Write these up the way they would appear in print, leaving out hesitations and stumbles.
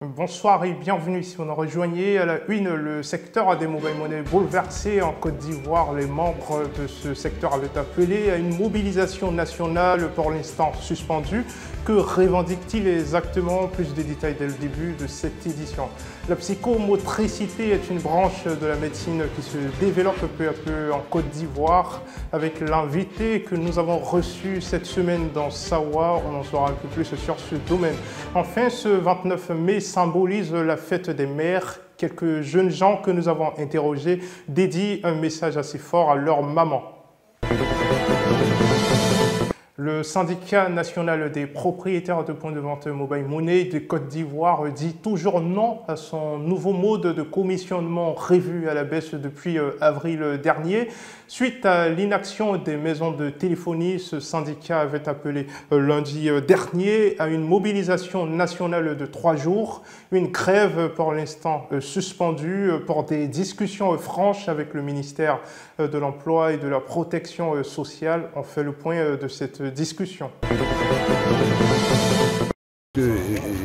Bonsoir et bienvenue. Si vous nous rejoignez à la une, le secteur des mobile monnaies bouleversé en Côte d'Ivoire. Les membres de ce secteur avaient appelé à une mobilisation nationale pour l'instant suspendue. Que revendiquent-ils exactement? Plus de détails dès le début de cette édition. La psychomotricité est une branche de la médecine qui se développe peu à peu en Côte d'Ivoire. Avec l'invité que nous avons reçu cette semaine dans Sawa, on en saura un peu plus sur ce domaine. Enfin, ce 29 mai symbolise la fête des mères. Quelques jeunes gens que nous avons interrogés dédient un message assez fort à leur maman. Le syndicat national des propriétaires de points de vente mobile money de Côte d'Ivoire dit toujours non à son nouveau mode de commissionnement revu à la baisse depuis avril dernier. Suite à l'inaction des maisons de téléphonie, ce syndicat avait appelé lundi dernier à une mobilisation nationale de 3 jours. Une grève pour l'instant suspendue pour des discussions franches avec le ministère de l'Emploi et de la Protection sociale. On fait le point de cette discussion.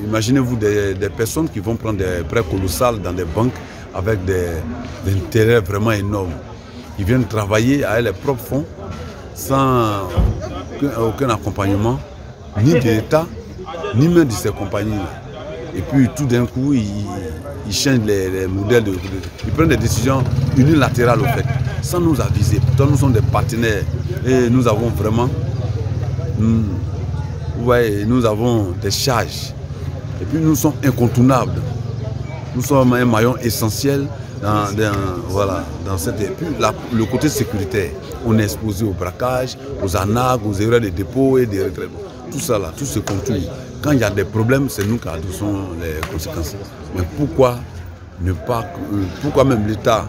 Imaginez-vous des personnes qui vont prendre des prêts colossaux dans des banques avec des intérêts vraiment énormes. Ils viennent travailler avec les propres fonds sans aucun accompagnement, ni de l'État, ni même de ces compagnies-là. Et puis tout d'un coup, ils changent les modèles, ils prennent des décisions unilatérales au fait, sans nous aviser. Pourtant, nous sommes des partenaires et nous avons vraiment, nous avons des charges. Et puis nous sommes incontournables. Nous sommes un maillon essentiel dans cette. Et puis le côté sécuritaire, on est exposé au braquage, aux arnaques, aux erreurs de dépôt et des retraits. Tout ça là, tout se contourne. Quand il y a des problèmes, c'est nous qui adossons les conséquences. Mais pourquoi même l'État?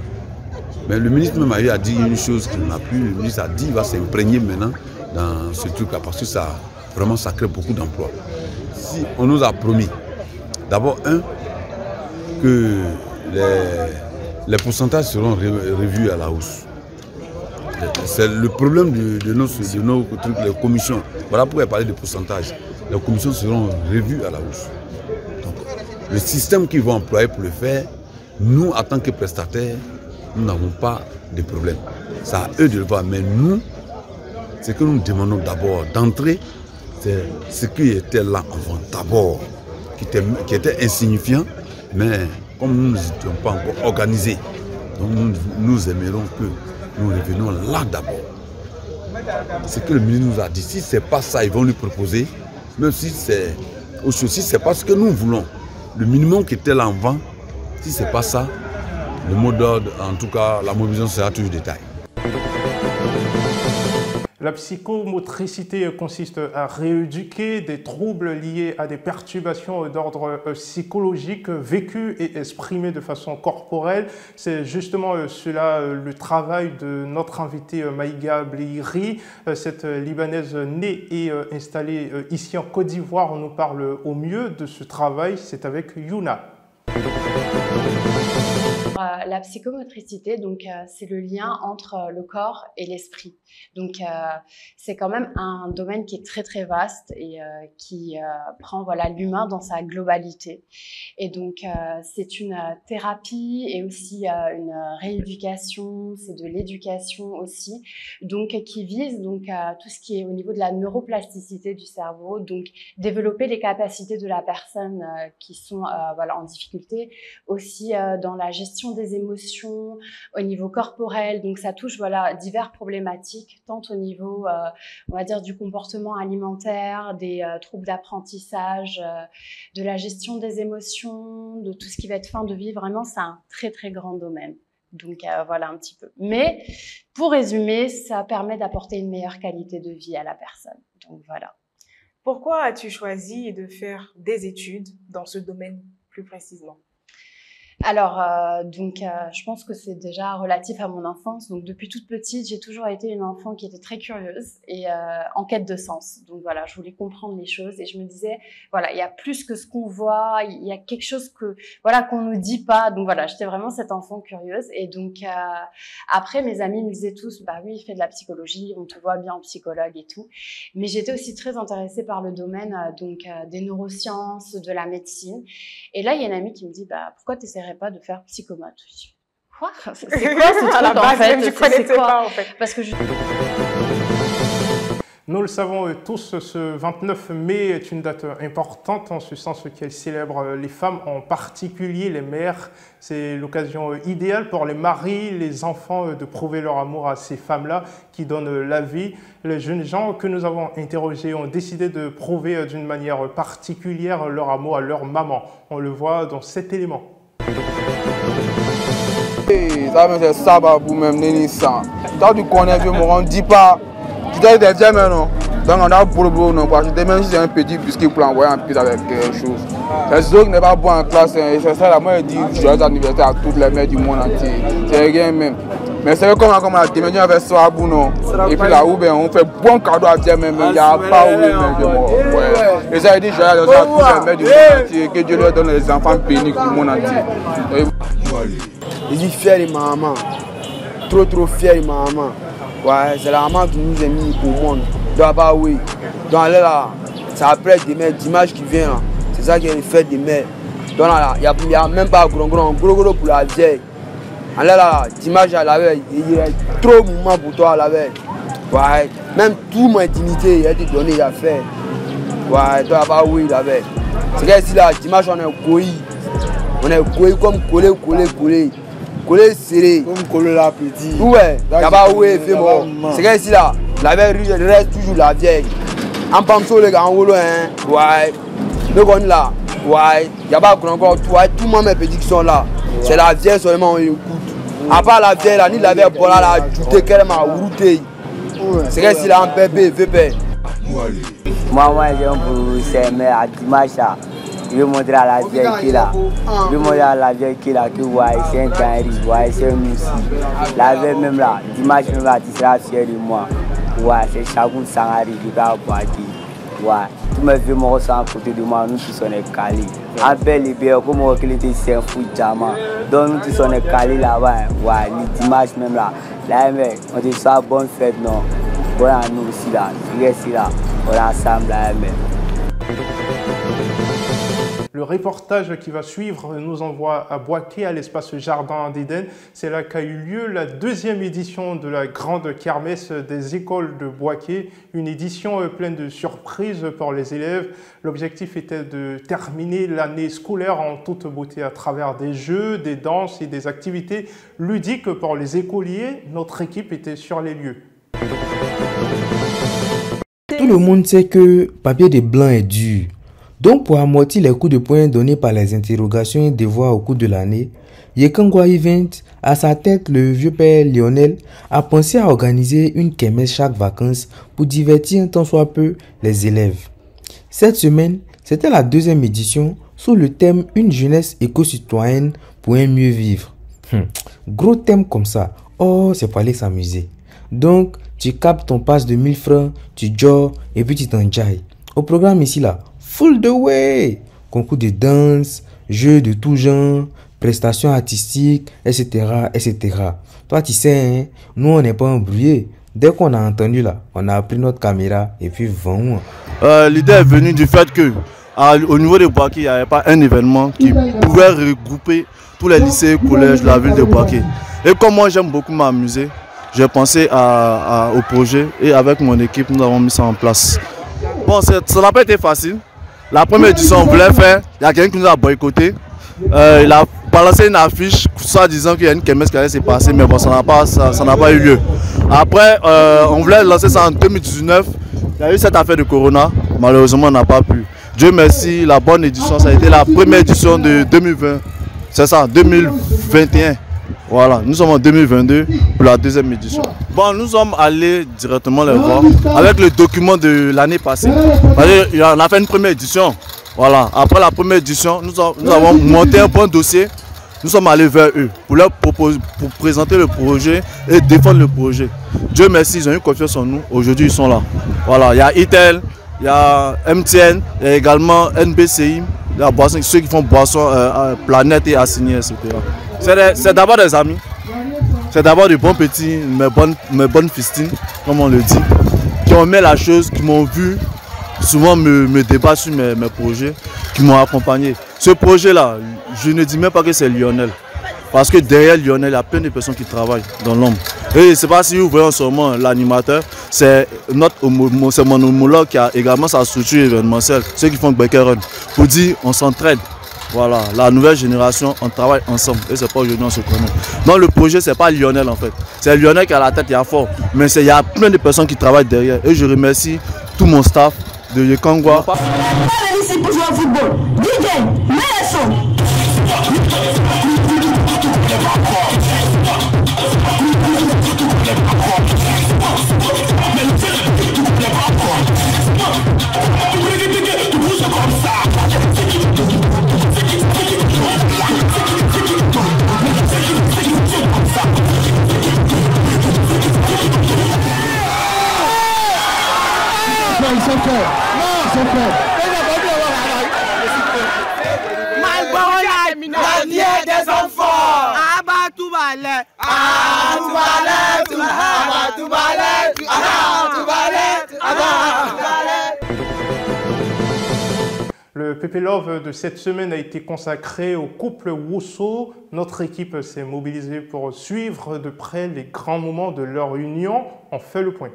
Mais le ministre même a dit une chose qu'il n'a plus. Le ministre a dit qu'il va s'imprégner maintenant dans ce truc-là parce que ça crée beaucoup d'emplois. Si on nous a promis, d'abord que les pourcentages seront revus à la hausse. C'est le problème de nos trucs, les commissions. Voilà pourquoi il parlait de pourcentage. Les commissions seront revues à la hausse. Donc, le système qu'ils vont employer pour le faire, nous, en tant que prestataires, nous n'avons pas de problème. C'est à eux de le voir. Mais nous, ce que nous demandons d'abord d'entrer, c'est ce qui était là avant d'abord, qui était insignifiant, mais comme nous n'étions pas encore organisés, donc nous aimerions que nous revenions là d'abord. Ce que le ministre nous a dit, si ce n'est pas ça, ils vont nous proposer, même si c'est aussi, c'est pas ce que nous voulons. Le minimum qui était là avant, si ce n'est pas ça, le mot d'ordre, en tout cas, la mobilisation sera toujours détail. La psychomotricité consiste à rééduquer des troubles liés à des perturbations d'ordre psychologique vécues et exprimées de façon corporelle. C'est justement cela le travail de notre invitée Maïga Blihiri. Cette Libanaise née et installée ici en Côte d'Ivoire, on nous parle au mieux de ce travail. C'est avec Yuna. La psychomotricité, donc c'est le lien entre le corps et l'esprit. Donc c'est quand même un domaine qui est très très vaste et qui prend l'humain dans sa globalité. Et donc c'est une thérapie et aussi une rééducation, c'est de l'éducation aussi, donc qui vise donc tout ce qui est au niveau de la neuroplasticité du cerveau, donc développer les capacités de la personne qui sont en difficulté, aussi dans la gestion des émotions, au niveau corporel, donc ça touche diverses problématiques, tant au niveau on va dire du comportement alimentaire, des troubles d'apprentissage, de la gestion des émotions, de tout ce qui va être fin de vie. Vraiment, c'est un très très grand domaine. Donc voilà un petit peu. Mais pour résumer, ça permet d'apporter une meilleure qualité de vie à la personne. Donc voilà. Pourquoi as-tu choisi de faire des études dans ce domaine plus précisément? Alors, je pense que c'est déjà relatif à mon enfance. Donc, depuis toute petite, j'ai toujours été une enfant qui était très curieuse et en quête de sens. Donc, voilà, je voulais comprendre les choses et je me disais, voilà, il y a plus que ce qu'on voit, il y a quelque chose que, voilà, qu'on nous dit pas. Donc, voilà, j'étais vraiment cette enfant curieuse. Et donc, après, mes amis me disaient tous, bah oui, fais de la psychologie, on te voit bien en psychologue et tout. Mais j'étais aussi très intéressée par le domaine, des neurosciences, de la médecine. Et là, il y a une amie qui me dit, bah, pourquoi tu n'essaierais pas de faire psychomote? Je dis, quoi? C'est quoi ce truc, à la base, en fait? je connaissais pas, en fait. Parce que Nous le savons tous, ce 29 mai est une date importante en ce sens qu'elle célèbre les femmes, en particulier les mères. C'est l'occasion idéale pour les maris, les enfants de prouver leur amour à ces femmes-là qui donnent la vie. Les jeunes gens que nous avons interrogés ont décidé de prouver d'une manière particulière leur amour à leur maman. On le voit dans cet élément. Ça c'est ça pour même ça. Toi tu connais vieux on dit pas. Tu dois être des non. Donc on a pour le boulot non quoi. Même si c'est un petit biscuit pour envoyer en pizza avec quelque chose. C'est sûr qu'il n'est pas bon en classe. C'est ça la moi dit joyeux anniversaire à toutes les mères du monde entier. C'est rien même. Mais c'est comme on a dimanche avec soir pour non. Et puis là où ben on fait bon cadeau à dire même il y a pas où les mères du monde. Ouais. Et ça dit joyeux anniversaire à toutes les mères du monde entier. Que Dieu leur donne les enfants bénis du monde entier. Je suis fier de ma maman, trop fier de ma maman. Ouais, c'est la maman qui nous a mis au monde. Donc, bah oui, donc là, c'est après dimanche qui vient, c'est ça qui est le fait des mères. Donc là, il n'y a même pas gros pour la vieille. Là, dimanche à la veille, il y a trop de moments pour toi à la veille. Ouais, même toute mon intimité, il a été donné à faire. Ouais, donc bah oui, la veille. C'est que si là, dimanche, on est couillis. On est couillis comme collé. Collé serré. Comme collé la petite. Ouais, y'a pas où est fait bon. C'est que ici là, la vieille reste toujours la vieille. En pensant les gars en roulant, hein. Ouais. Donc on est là. Ouais. Y'a pas encore tout le monde mes petits qui sont là. C'est la vieille seulement on écoute. À part la vieille là, ni la vieille pour la ajouter qu'elle m'a routé. C'est que ici là, en bébé, VP. Moi, j'aime pour ces mères à dimanche là. Je vais montrer à la vieille qui est là. Je vais montrer à la vieille qui est là que c'est un canari, c'est un moussi. La vieille même là, dimanche même là, tu seras fier de moi. C'est Chagoun Sangari qui va boire. Tous mes vieux morts sont à côté de moi, nous tous sommes calés. En bel et bien, comme on était c'est un fou diamant. Donc nous tous sommes calés là-bas. Le dimanche même là. Là, mec, on dit ça, bonne fête, non. Voilà, nous aussi là, on est ensemble là, mec. Le reportage qui va suivre nous envoie à Boaké, à l'espace Jardin d'Éden. C'est là qu'a eu lieu la deuxième édition de la grande kermesse des écoles de Boaké. Une édition pleine de surprises pour les élèves. L'objectif était de terminer l'année scolaire en toute beauté à travers des jeux, des danses et des activités ludiques pour les écoliers. Notre équipe était sur les lieux. Tout le monde sait que papier de blanc est dur. Donc, pour amortir les coups de poing donnés par les interrogations et devoirs au cours de l'année, Yekangwa Event, à sa tête le vieux père Lionel, a pensé à organiser une kermesse chaque vacances pour divertir un tant soit peu les élèves. Cette semaine, c'était la deuxième édition sous le thème « Une jeunesse éco-citoyenne pour un mieux vivre ». Gros thème comme ça, oh, c'est pour aller s'amuser. Donc, tu captes ton passe de 1000 francs, tu jors et puis tu t'enjailles. Au programme ici là, full the way, concours de danse, jeux de tout genre, prestations artistiques, etc. Toi, tu sais, hein, nous, on n'est pas embrouillés. Dès qu'on a entendu là, on a pris notre caméra et puis vent. L'idée est venue du fait que au niveau de Boaké, il n'y avait pas un événement qui pouvait regrouper tous les lycées et collèges de la ville de Boaké. Et comme moi, j'aime beaucoup m'amuser, j'ai pensé au projet et avec mon équipe, nous avons mis ça en place. Bon, ça n'a pas été facile. La première édition, on voulait faire, il y a quelqu'un qui nous a boycotté. Il a balancé une affiche, soit disant qu'il y a une kermesse qui allait se passer, mais bon, ça n'a pas eu lieu. Après, on voulait lancer ça en 2019. Il y a eu cette affaire de Corona, malheureusement, on n'a pas pu. Dieu merci, la bonne édition, ça a été la première édition de 2020. C'est ça, 2021. Voilà, nous sommes en 2022 pour la deuxième édition. Bon, nous sommes allés directement les voir avec le document de l'année passée. On a fait une première édition. Voilà, après la première édition, nous avons monté un bon dossier nous sommes allés vers eux pour leur proposer, pour présenter le projet et défendre le projet. Dieu merci, ils ont eu confiance en nous. Aujourd'hui, ils sont là. Voilà, il y a Itel, il y a MTN, il y a également NBCI, il y a boisson, ceux qui font boisson, Planète et Assigné, etc. C'est d'abord des amis. C'est d'abord des bons petits, mes bonnes fistines, comme on le dit, qui ont mis la chose, qui m'ont vu souvent me débattre sur mes projets, qui m'ont accompagné. Ce projet-là, je ne dis même pas que c'est Lionel. Parce que derrière Lionel, il y a plein de personnes qui travaillent dans l'ombre. Et je ne sais pas si vous voyez en ce moment l'animateur, c'est mon homologue qui a également sa structure événementielle, ceux qui font Becker Run. Pour dire, on s'entraide. Voilà, la nouvelle génération, on travaille ensemble et c'est pas aujourd'hui on se connaît. Donc le projet, c'est pas Lionel en fait. C'est Lionel qui a la tête, il y a fort. Mais il y a plein de personnes qui travaillent derrière. Et je remercie tout mon staff de Yekangwa. Pas venir ici pour jouer au football. DJ, mets le son. Ils sont faits. Ils sont faits. L'avenir des enfants. Abba tout balai. Ah tout balai. Tout balai. Tout balai. Ah tout balai. Ah tout balai. Le Pépé Love de cette semaine a été consacré au couple Wosso. Notre équipe s'est mobilisée pour suivre de près les grands moments de leur union. On fait le point.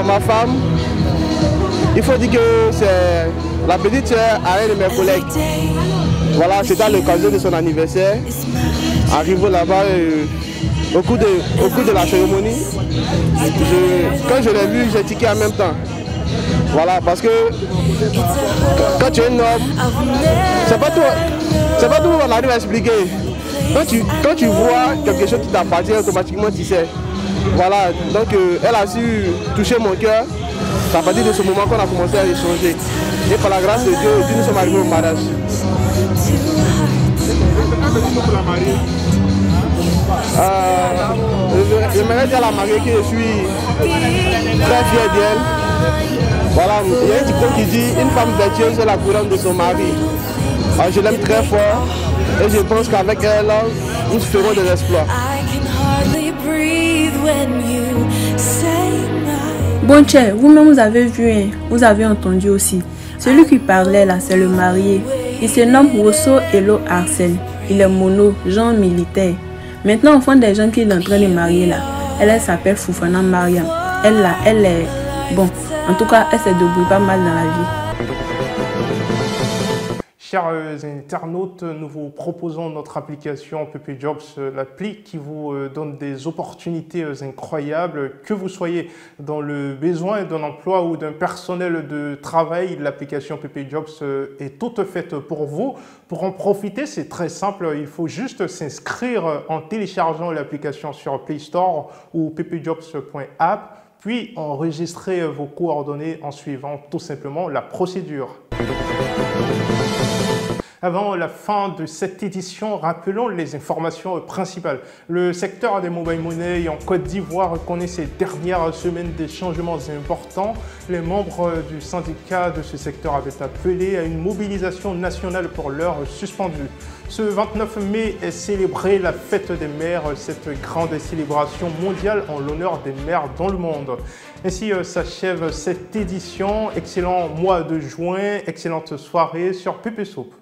Ma femme, il faut dire que c'est la petite sœur à un de mes collègues. Voilà, c'était à l'occasion de son anniversaire. Arrivé là-bas, au cours de la cérémonie, quand je l'ai vu, j'ai tiqué en même temps. Voilà, parce que quand tu es un homme, c'est pas tout on arrive à expliquer. Quand tu vois quelque chose qui t'appartient, automatiquement tu sais. Voilà, donc elle a su toucher mon cœur. C'est à partir de ce moment qu'on a commencé à échanger. Et par la grâce de Dieu, nous sommes arrivés au mariage. J'aimerais dire à la mariée que je suis très fier d'elle. Voilà, il y a un dicton qui dit une femme vertueuse est la couronne de son mari. Alors, je l'aime très fort et je pense qu'avec elle, nous ferons des exploits. Bon Tchè, vous-même vous avez vu, hein, vous avez entendu aussi. Celui qui parlait là, c'est le marié. Il se nomme Wosso Elo Arsène. Il est mono, genre militaire. Maintenant, enfant des gens qui sont en train de marier là, elle s'appelle Foufana Mariam. Elle est... Bon, en tout cas, elle se débrouille pas mal dans la vie. Chers internautes, nous vous proposons notre application Pépé Jobs, l'appli qui vous donne des opportunités incroyables. Que vous soyez dans le besoin d'un emploi ou d'un personnel de travail, l'application Pépé Jobs est toute faite pour vous. Pour en profiter, c'est très simple, il faut juste s'inscrire en téléchargeant l'application sur Play Store ou ppjobs.app, puis enregistrer vos coordonnées en suivant tout simplement la procédure. Avant la fin de cette édition, rappelons les informations principales. Le secteur des mobile money en Côte d'Ivoire connaît ces dernières semaines des changements importants. Les membres du syndicat de ce secteur avaient appelé à une mobilisation nationale pour l'heure suspendue. Ce 29 mai est célébrée la fête des mères, cette grande célébration mondiale en l'honneur des mères dans le monde. Ainsi s'achève cette édition. Excellent mois de juin, excellente soirée sur Pépé Soup.